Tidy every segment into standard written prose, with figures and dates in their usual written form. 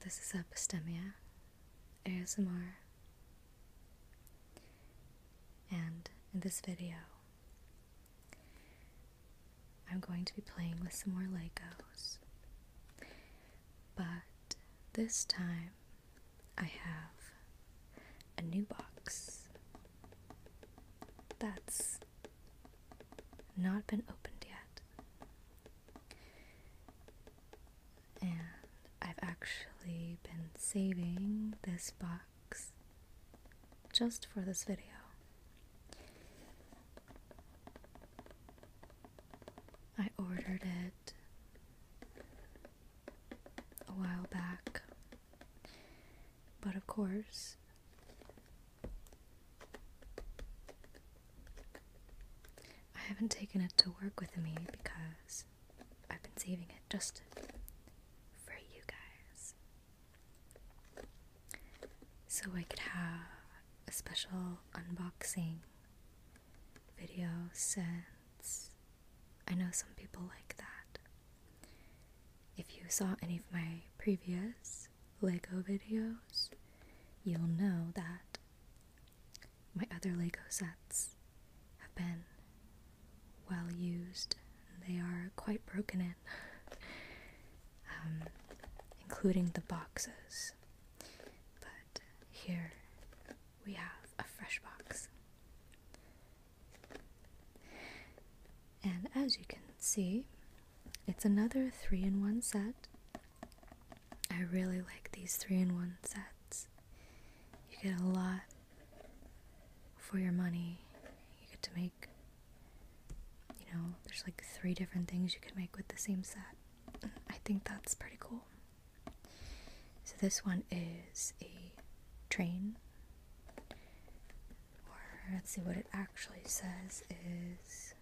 This is Epistemia ASMR, and in this video I'm going to be playing with some more Legos, but this time I have a new box that's not been opened yet, and I've actually been saving this box just for this video. I ordered it a while back, but of course I haven't taken it to work with me because I've been saving it just for you guys, so I could have a special unboxing video, since I know some people like that. If you saw any of my previous Lego videos, you'll know that my other Lego sets have been well used, and they are quite broken in, including the boxes. But here we have a fresh box. And as you can see, it's another 3-in-1 set. I really like these 3-in-1 sets. You get a lot for your money. You get to make, there's like 3 different things you can make with the same set. I think that's pretty cool. So this one is a train, or let's see what it actually says is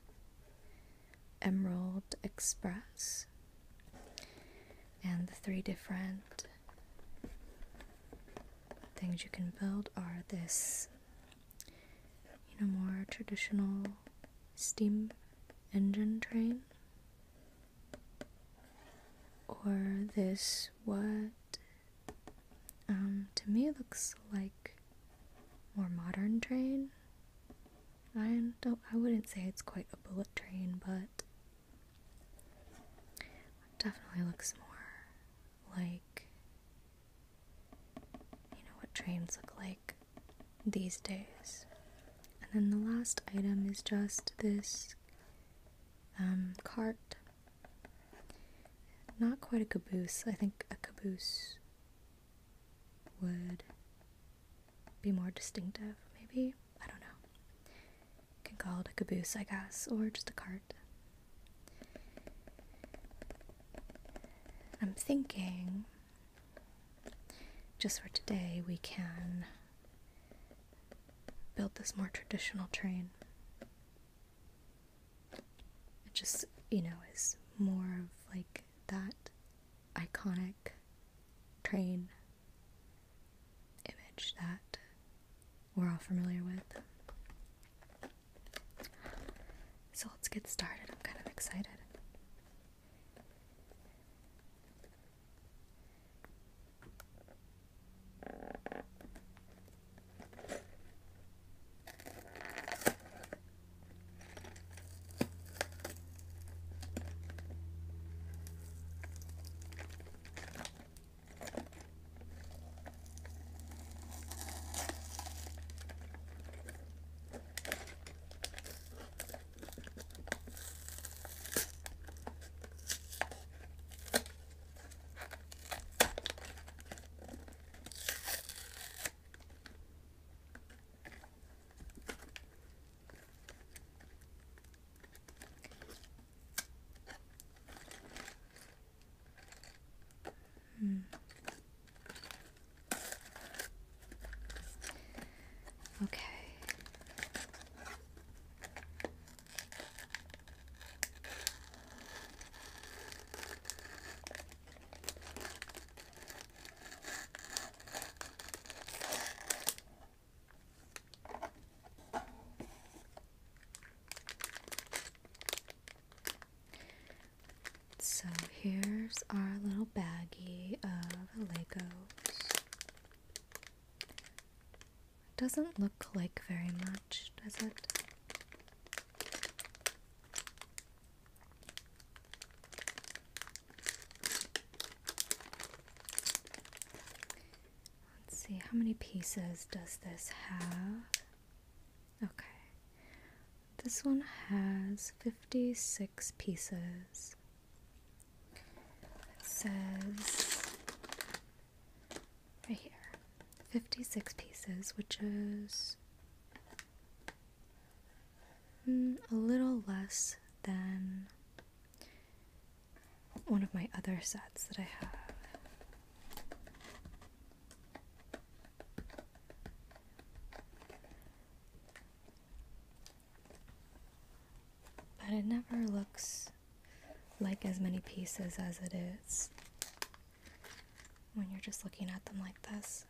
Emerald Express, and the 3 different things you can build are this, more traditional steam engine train, or this what to me looks like more modern train. I wouldn't say it's quite a bullet train, but definitely looks more like, what trains look like these days. And then the last item is just this cart. Not quite a caboose. I think a caboose would be more distinctive, maybe? I don't know. You can call it a caboose, I guess, or just a cart. I'm thinking, just for today, we can build this more traditional train. It just, is more of like that iconic train image that we're all familiar with. So let's get started. I'm kind of excited. here's our little baggie of Legos. Doesn't look like very much, does it? Let's see, how many pieces does this have? Okay. This one has 56 pieces. It says right here 56 pieces, which is a little less than one of my other sets that I have. But it never looks like as many pieces as it is when you're just looking at them like this.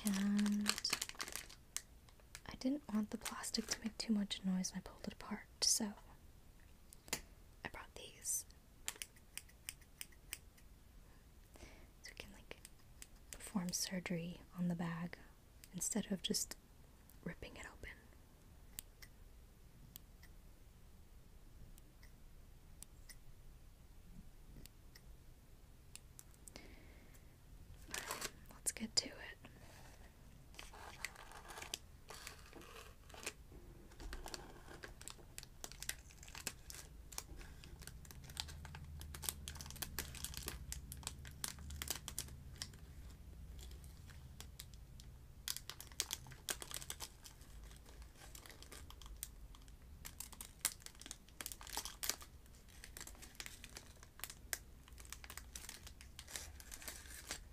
And I didn't want the plastic to make too much noise when I pulled it apart, so I brought these. So we can perform surgery on the bag instead of just ripping it open. Let's get to it.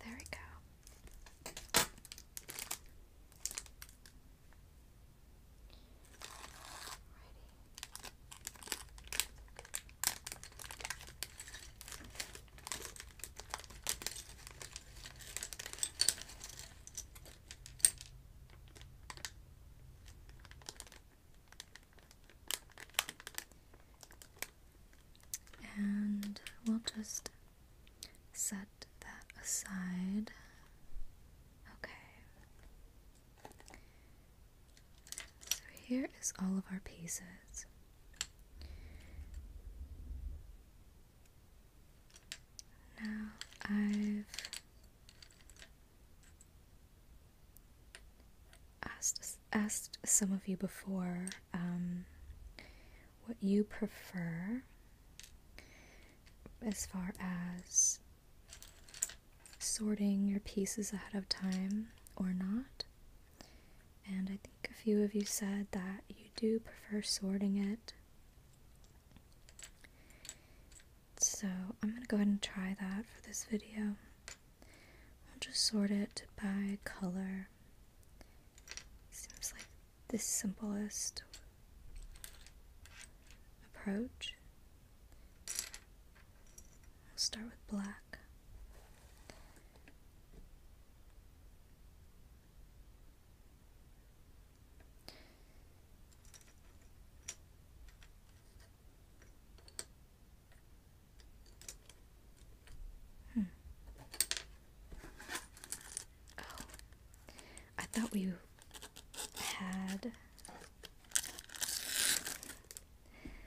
There we go. And we'll just set that aside. Okay. So here is all of our pieces. Now I've asked some of you before what you prefer as far as sorting your pieces ahead of time or not. And I think a few of you said that you do prefer sorting it. So I'm going to go ahead and try that for this video. I'll just sort it by color. Seems like the simplest approach. I'll start with black. Oh, I thought we had...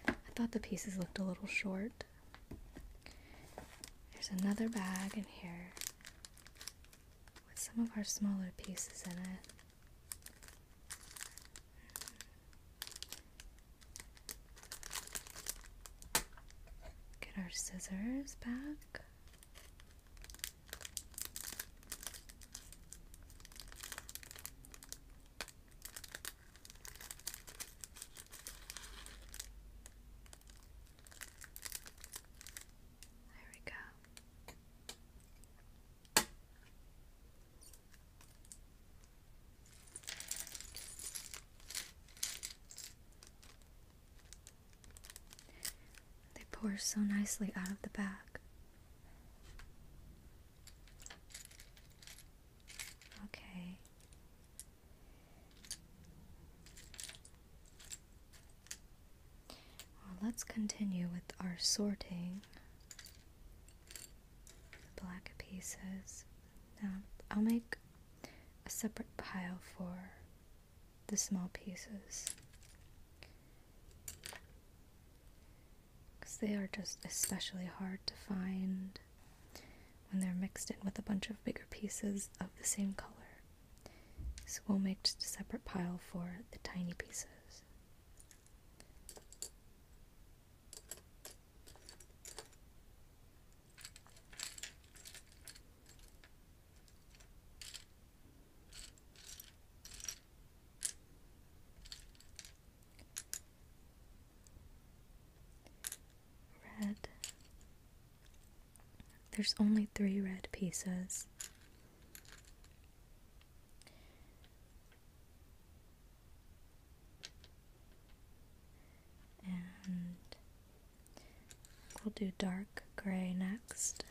I thought the pieces looked a little short. There's another bag in here with some of our smaller pieces in it. Get our scissors back. There we go. pours so nicely out of the bag. Okay. Well, let's continue with our sorting the black pieces. Now, I'll make a separate pile for the small pieces, because they are just especially hard to find when they're mixed in with a bunch of bigger pieces of the same color. So we'll make just a separate pile for the tiny pieces. Red. There's only 3 red pieces. And we'll do dark gray next.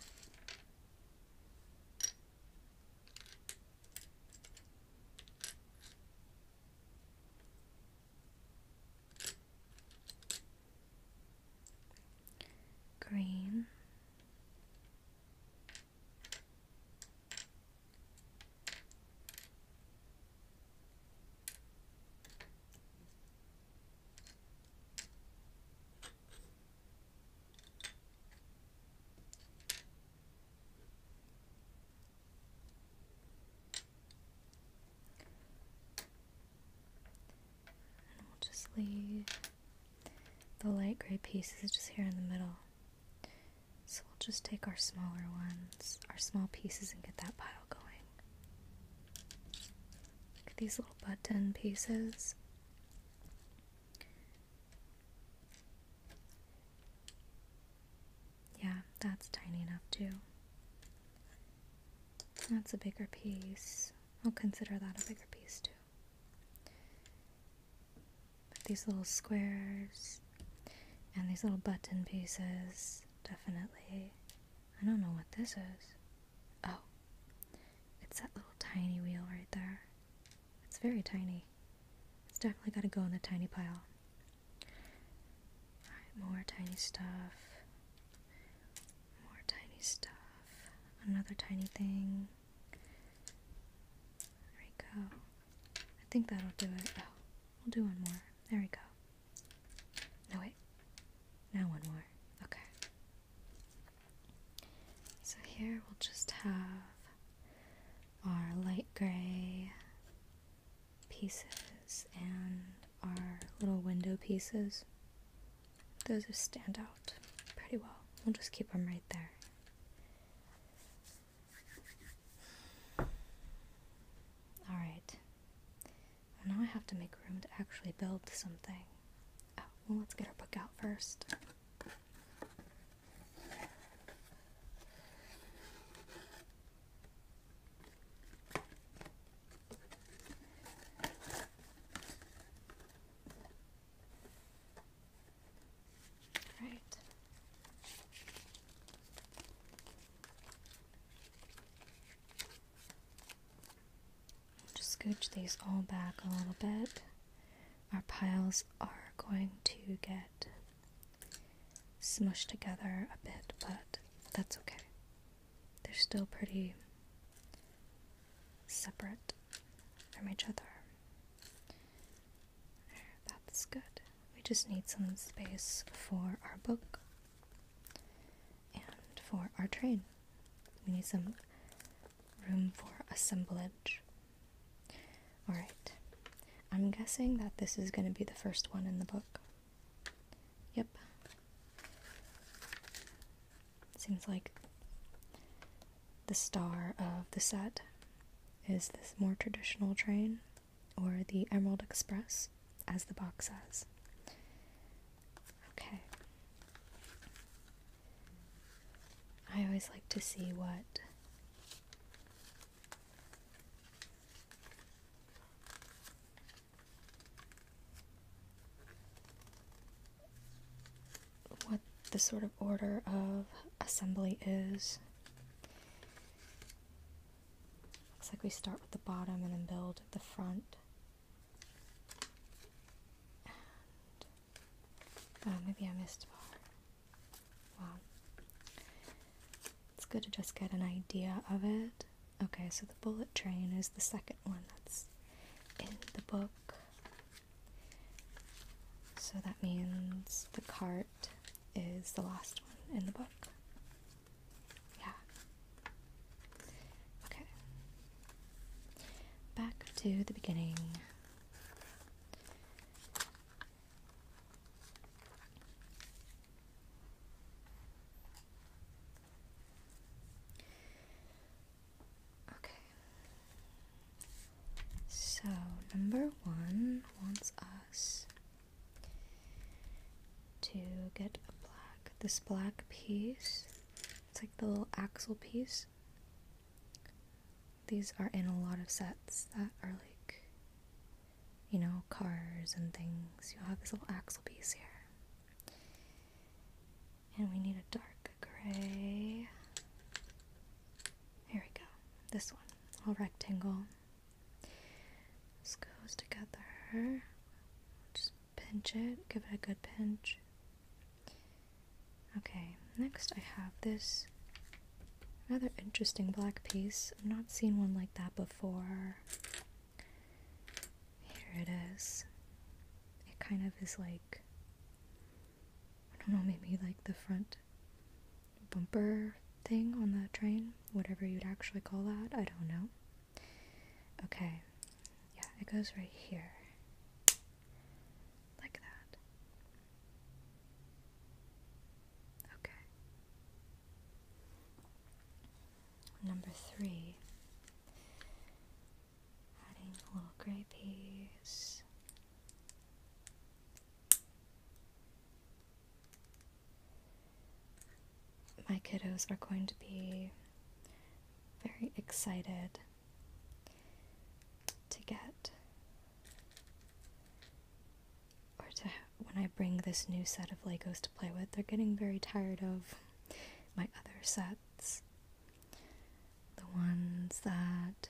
Green. And we'll just leave the light gray pieces just here in the middle. So we'll just take our smaller ones, our small pieces, and get that pile going. Look at these little button pieces. Yeah, that's tiny enough too. That's a bigger piece. I'll consider that a bigger piece too. But these little squares and these little button pieces, definitely. I don't know what this is. Oh, it's that little tiny wheel right there. It's very tiny. It's definitely got to go in the tiny pile. Alright, more tiny stuff. More tiny stuff. Another tiny thing. There we go. I think that'll do it. Oh, we'll do one more. There we go. No, wait. Now one more. Okay. So here we'll just have our light gray pieces and our little window pieces. Those just stand out pretty well. We'll just keep them right there. Alright. Well, now I have to make room to actually build something. Oh, well, let's get our book out first. Right. Just scooch these all back a little bit. Our piles are going to get smushed together a bit, but that's okay. They're still pretty separate from each other. There, that's good. We just need some space for our book and for our train. We need some room for assemblage. Alright. I'm guessing that this is going to be the first one in the book. Yep. Seems like the star of the set is this more traditional train, or the Emerald Express, as the box says. Okay. I always like to see what the sort of order of assembly is. Looks like we start with the bottom and then build at the front. And, maybe I missed a part. Wow. It's good to just get an idea of it. Okay, so the bullet train is the second one that's in the book. So that means the cart is the last one in the book. Yeah. Okay. Back to the beginning. Okay. So, number 1 wants us to get this black piece. It's like the little axle piece. These are in a lot of sets that are like, you know, cars and things. You'll have this little axle piece here. And we need a dark gray. Here we go. This one. All rectangle. This goes together. Just pinch it. Give it a good pinch. Okay, next I have this rather interesting black piece. I've not seen one like that before. Here it is. It kind of is like, I don't know, maybe like the front bumper thing on the train, whatever you'd actually call that, I don't know. Okay, yeah, it goes right here. Like that. Okay. Number 3. Adding a little gray piece. My kiddos are going to be very excited to get, or to, when I bring this new set of Legos to play with. They're getting very tired of my other sets. The ones that,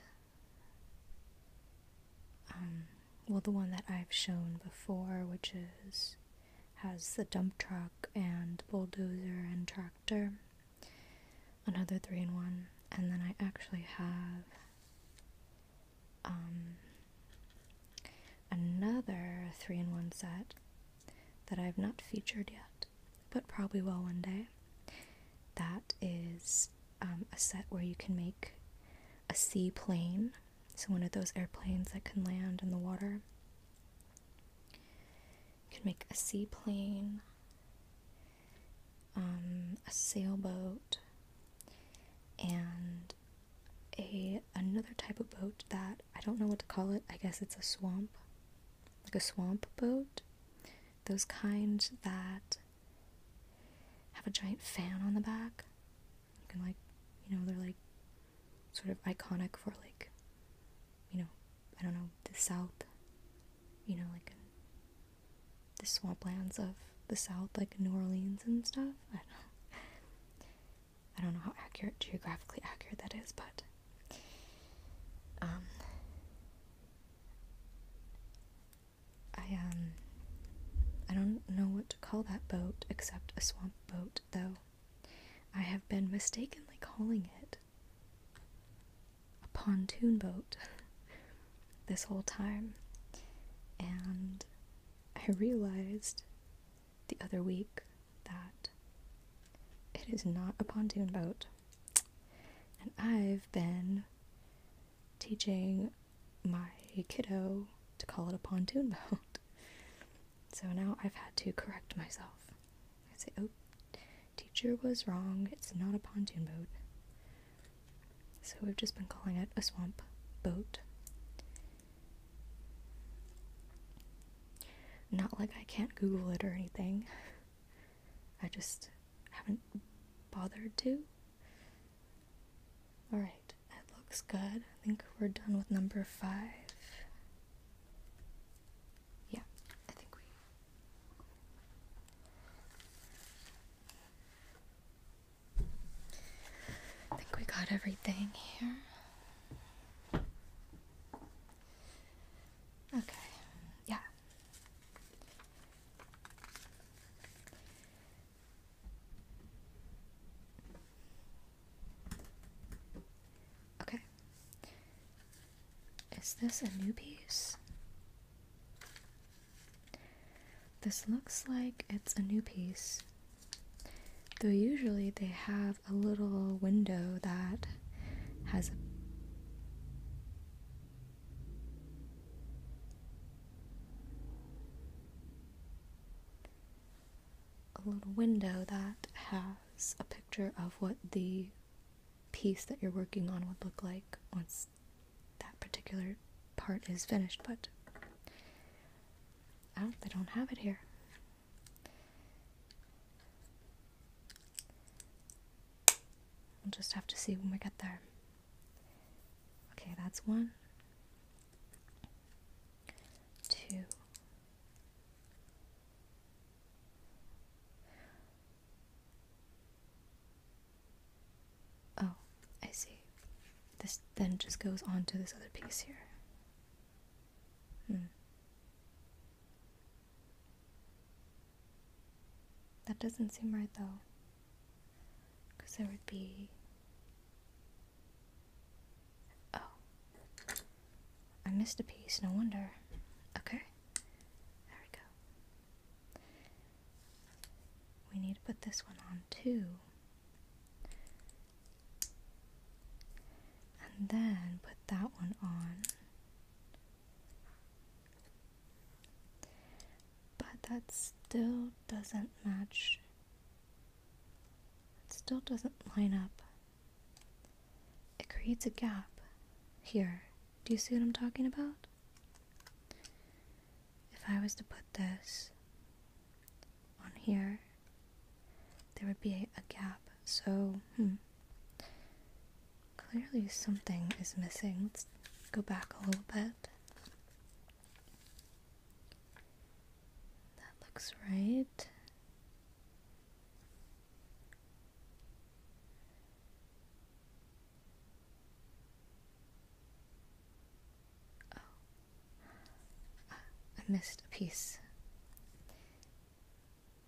well, the one that I've shown before, which has the dump truck and bulldozer and tractor, another 3-in-1, and then I actually have another 3-in-1 set that I've not featured yet, but probably will one day. That is a set where you can make a seaplane, so one of those airplanes that can land in the water. You can make a seaplane, a sailboat, and another type of boat that I don't know what to call it. I guess it's a swamp, like a swamp boat. Those kinds that have a giant fan on the back. You can, like, you know, they're like sort of iconic for, like, you know, I don't know, the South, you know, like the swamplands of the South, like New Orleans and stuff. I don't know how geographically accurate that is, but I don't know what to call that boat except a swamp boat, though. I have been mistakenly calling it a pontoon boat this whole time, and I realized the other week that it is not a pontoon boat, and I've been teaching my kiddo to call it a pontoon boat. So now I've had to correct myself. I say, oh, teacher was wrong, it's not a pontoon boat. So we've just been calling it a swamp boat. Not like I can't Google it or anything. I just haven't bothered to. Alright, it looks good. I think we're done with number 5. Yeah, I think Is this a new piece? This looks like it's a new piece. Though usually they have a little window that has a little window that has a picture of what the piece that you're working on would look like once that particular part is finished, but oh, they don't have it here. We'll just have to see when we get there. Okay, that's 1, 2. Oh, I see. This then just goes on to this other piece here. That doesn't seem right though. Because there would be... Oh. I missed a piece, no wonder. Okay. There we go. We need to put this one on too. And then put that one on. But that still doesn't match. It still doesn't line up. It creates a gap here. Do you see what I'm talking about? If I was to put this on here, there would be a gap. So, clearly something is missing. Let's go back a little bit. That looks right. Oh. I missed a piece.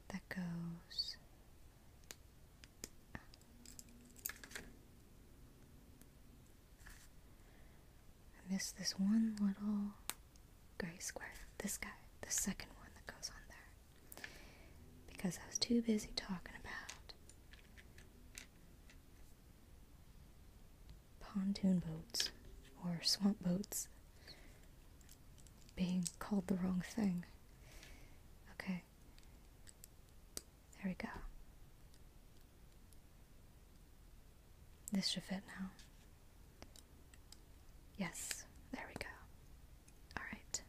That goes... I missed this one little gray square. This guy, the second one that goes on there. Because I was too busy talking about pontoon boats or swamp boats being called the wrong thing. Okay. There we go. This should fit now. Yes, there we go. Alright.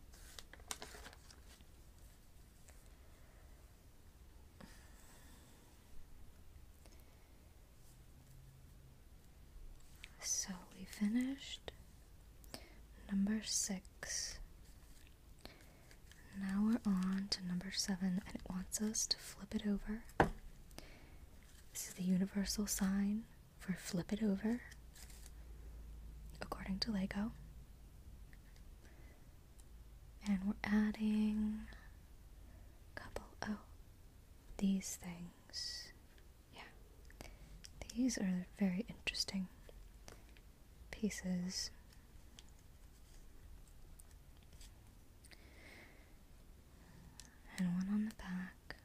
So we finished number 6. Now we're on to number 7, and it wants us to flip it over. This is the universal sign for flip it over, according to Lego. And we're adding a couple, these things. Yeah, these are very interesting pieces. And one on the back.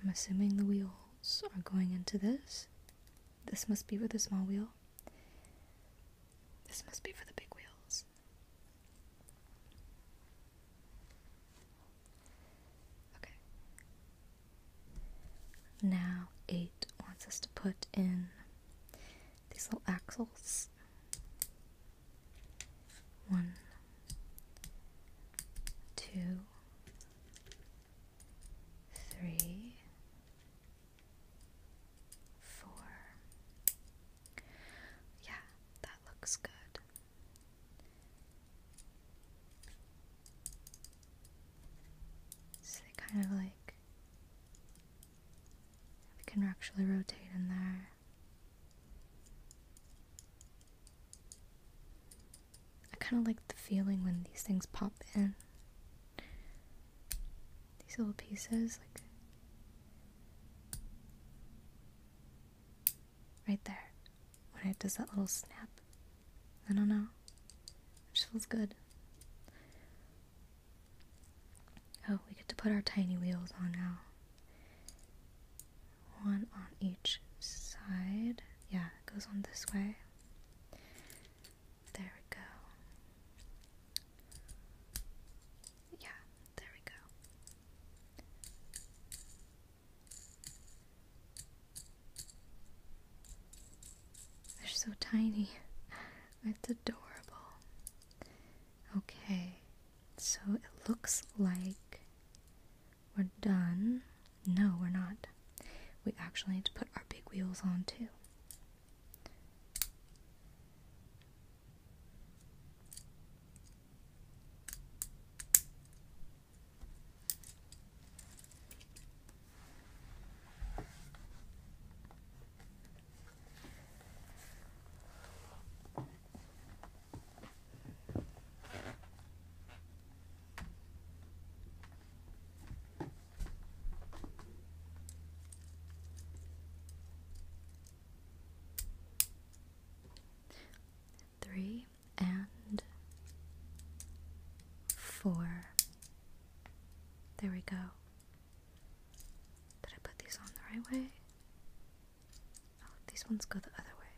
I'm assuming the wheels are going into this. This must be for the small wheel. This must be for the big wheels. Okay. Now 8 wants us to put in these little axles. 1, 2, 3, 4. Yeah, that looks good. So they kind of like, we can actually rotate in there. I kind of like the feeling when these things pop in. These little pieces, like right there, when it does that little snap. I don't know. I just feels good. Oh, we get to put our tiny wheels on now. One on each side. Yeah, it goes on this way. There we go. Yeah, there we go. They're so tiny. It's adorable. Okay, so it looks like we're done. No, we're not. We actually need to put our big wheels on too. Three and four. There we go. Did I put these on the right way? Oh, these ones go the other way.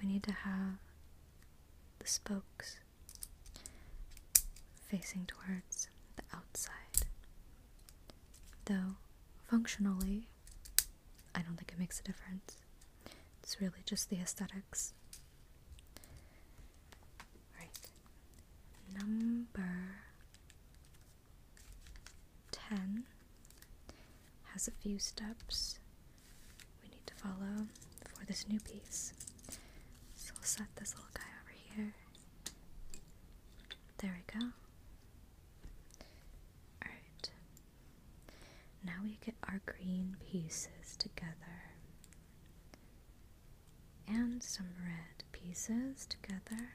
We need to have the spokes facing towards the outside. Though, functionally, I don't think it makes a difference. It's really just the aesthetics. Right. Number 10 has a few steps we need to follow for this new piece. So we'll set this little guy over here. There we go. Alright. Now we get our green pieces together. And some red pieces together.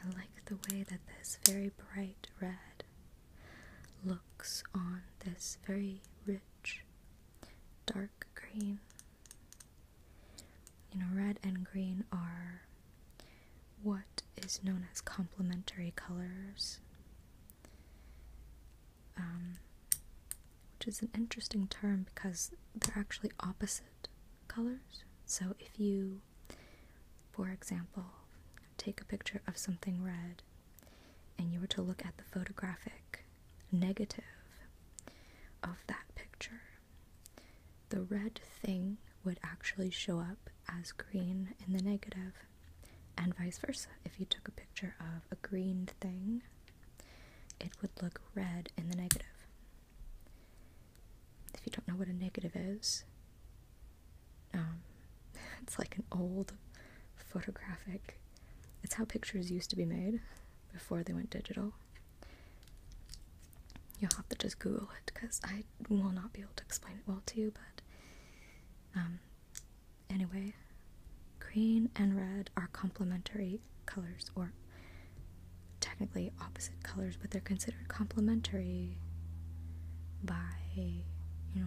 I like the way that this very bright red looks on this very rich dark green. You know, red and green are what is known as complementary colors, which is an interesting term because they're actually opposite colors. So if you, for example, take a picture of something red and you were to look at the photographic negative of that picture, the red thing would actually show up as green in the negative, and vice versa. If you took a picture of a green thing, it would look red in the negative. If you don't know what a negative is, it's like an old photographic. It's how pictures used to be made before they went digital. You'll have to just Google it because I will not be able to explain it well to you, but anyway, green and red are complementary colors, or technically opposite colors, but they're considered complementary by, you know,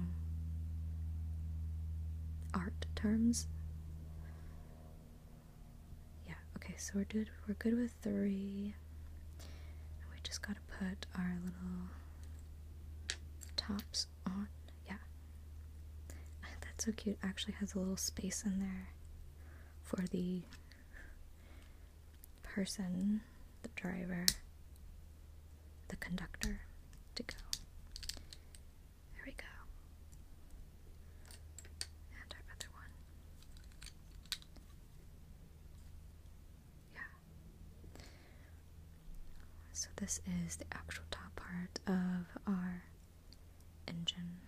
art terms. Yeah, okay, so we're good with 3. And we just gotta put our little tops on. Yeah. That's so cute. It actually has a little space in there for the person, the driver, the conductor to go. There we go. And our other one. Yeah. So this is the actual top part of our engine.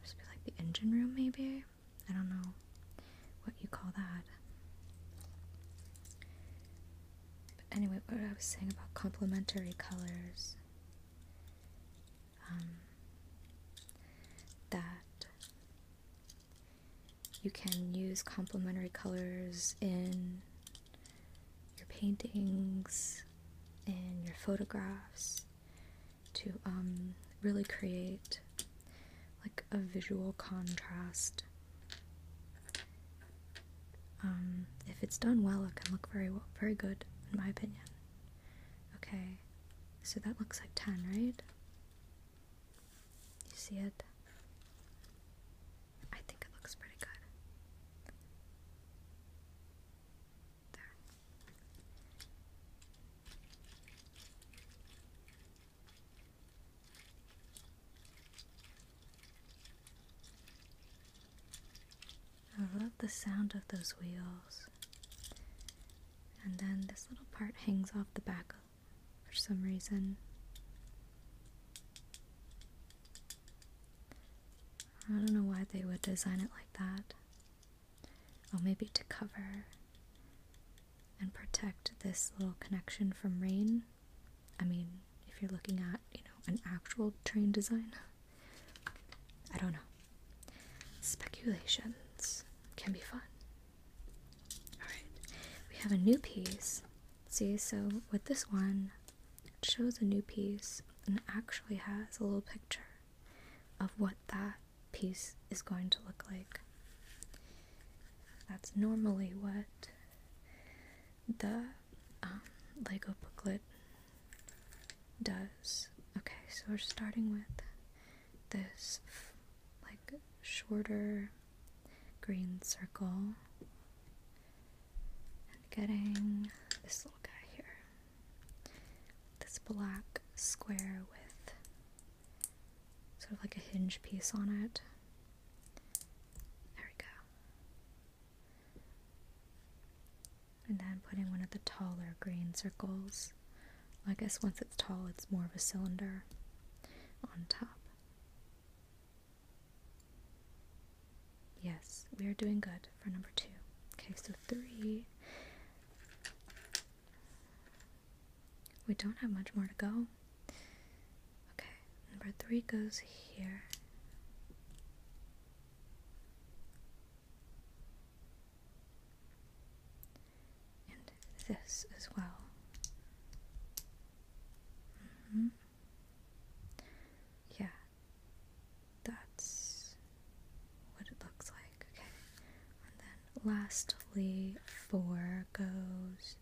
This would be like the engine room, maybe? I don't know what you call that. But anyway, what I was saying about complementary colors, that you can use complementary colors in your paintings, in your photographs, to really create like a visual contrast. If it's done well, it can look very good, in my opinion. Okay, so that looks like 10, right? You see it? I think it looks pretty good. There. I love the sound of those wheels. And then this little part hangs off the back for some reason. I don't know why they would design it like that. Oh, maybe to cover and protect this little connection from rain. I mean, if you're looking at, an actual train design. I don't know. Speculations can be fun. Alright, we have a new piece. See, so with this one, it shows a new piece and it actually has a little picture of what that piece is going to look like. That's normally what the Lego booklet does. Okay, so we're starting with this like shorter green circle and getting this little guy here, this black square with sort of like a hinge piece on it. There we go. And then putting one of the taller green circles. I guess once it's tall, it's more of a cylinder on top. Yes, we are doing good for number 2. Okay, so 3. We don't have much more to go. Okay, number 3 goes here. And this as well. Yeah, that's what it looks like. Okay, and then lastly, 4 goes.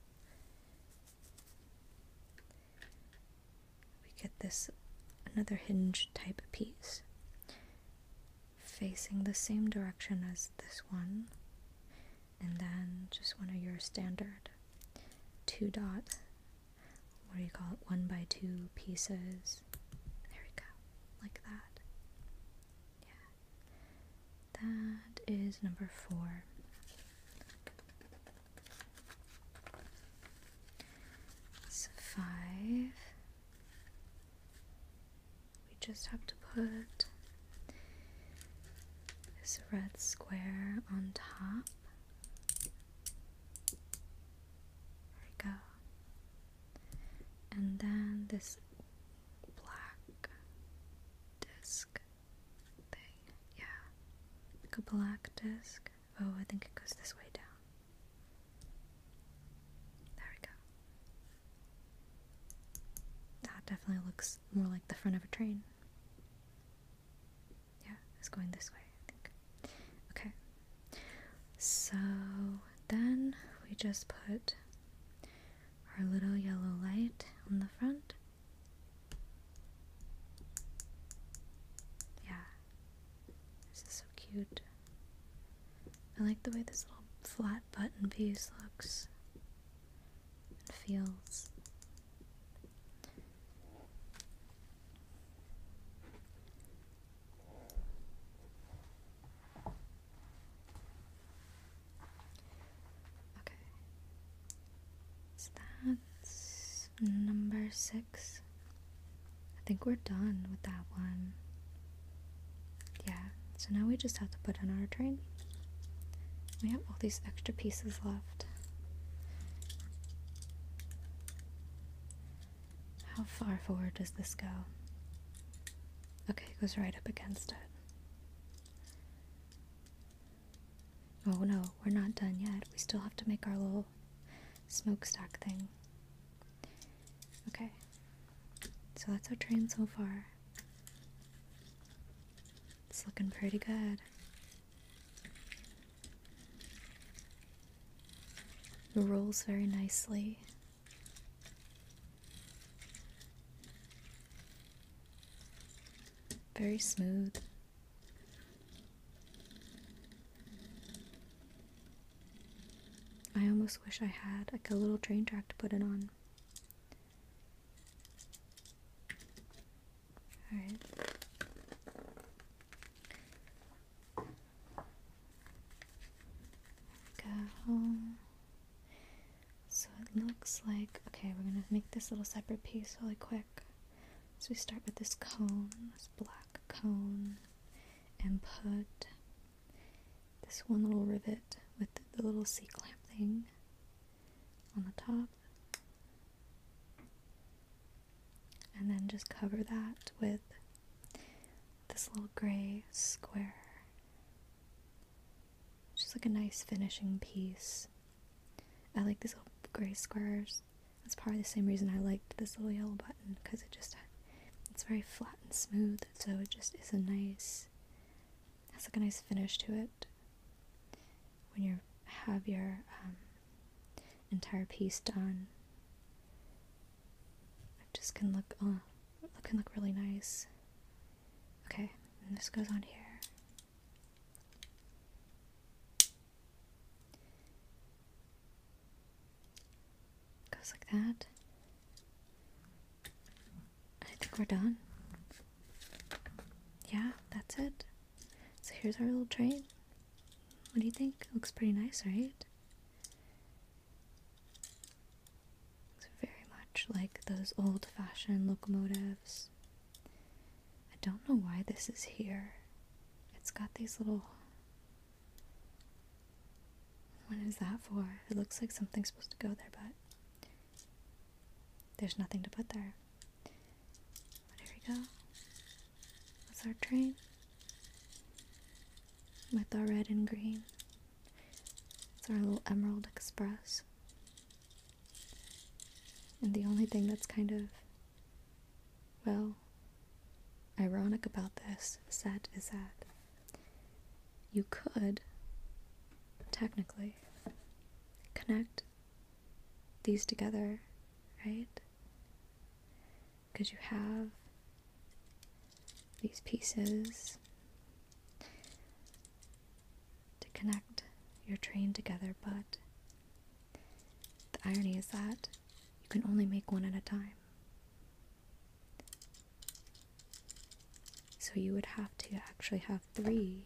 We get this another hinge type piece facing the same direction as this one, and then just one of your standard 2-dot. What do you call it? 1x2 pieces. There we go. Like that. Yeah. That is number 4. So 5. We just have to put this red square on top. There we go. And then this black disc thing. Yeah. Like a black disc. Oh, I think it goes this way down. There we go. That definitely looks more like the front of a train. Yeah, it's going this way, I think. Okay. So then we just put our little yellow light on the front. Yeah, this is so cute. I like the way this little flat button piece looks and feels. Okay, so that's number 6. I think we're done with that one. Yeah, so now we just have to put in our train. We have all these extra pieces left. How far forward does this go? Okay, it goes right up against it. Oh no, we're not done yet. We still have to make our little smokestack thing. Okay, so that's our train so far. It's looking pretty good. It rolls very nicely. Very smooth. I almost wish I had like a little train track to put it on. Alright. Go. So it looks like, okay, we're gonna make this little separate piece really quick. So we start with this cone, this black cone, and put this one little rivet with the little C-clamp thing on the top. And then just cover that with this little gray square. Just like a nice finishing piece. I like these little gray squares. That's probably the same reason I liked this little yellow button, because it's very flat and smooth, so it just is has like a nice finish to it. When you have your entire piece done, it just can look really nice. Okay, and this goes on here. Goes like that. I think we're done. Yeah, that's it. So here's our little train. What do you think? Looks pretty nice, right? Looks very much like those old-fashioned locomotives. I don't know why this is here. It's got these little... What is that for? It looks like something's supposed to go there, but there's nothing to put there. But here we go. That's our train. With our red and green. It's our little Emerald Express. And the only thing that's kind of, well, ironic about this set is that you could technically connect these together, right? Because you have these pieces to connect your train together, but the irony is that you can only make one at a time. So you would have to actually have 3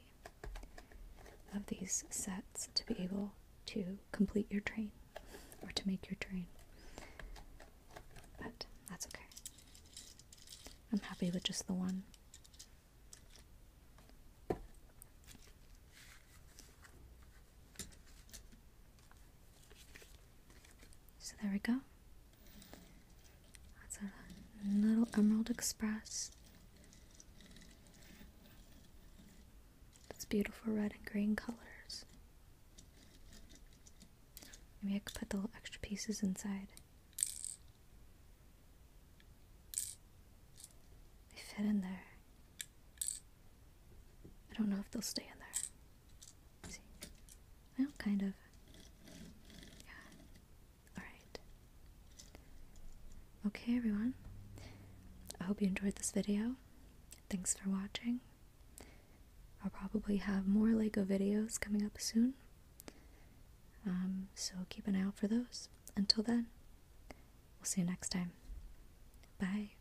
of these sets to be able to complete your train, or to make your train. But that's okay. I'm happy with just the one. So there we go. That's a little Emerald Express. It's beautiful red and green colors. Maybe I could put the little extra pieces inside. They fit in there. I don't know if they'll stay in there. Let's see. Well, kind of. Yeah. Alright. Okay, everyone. I hope you enjoyed this video. Thanks for watching. I'll probably have more LEGO videos coming up soon. So keep an eye out for those. Until then, we'll see you next time. Bye.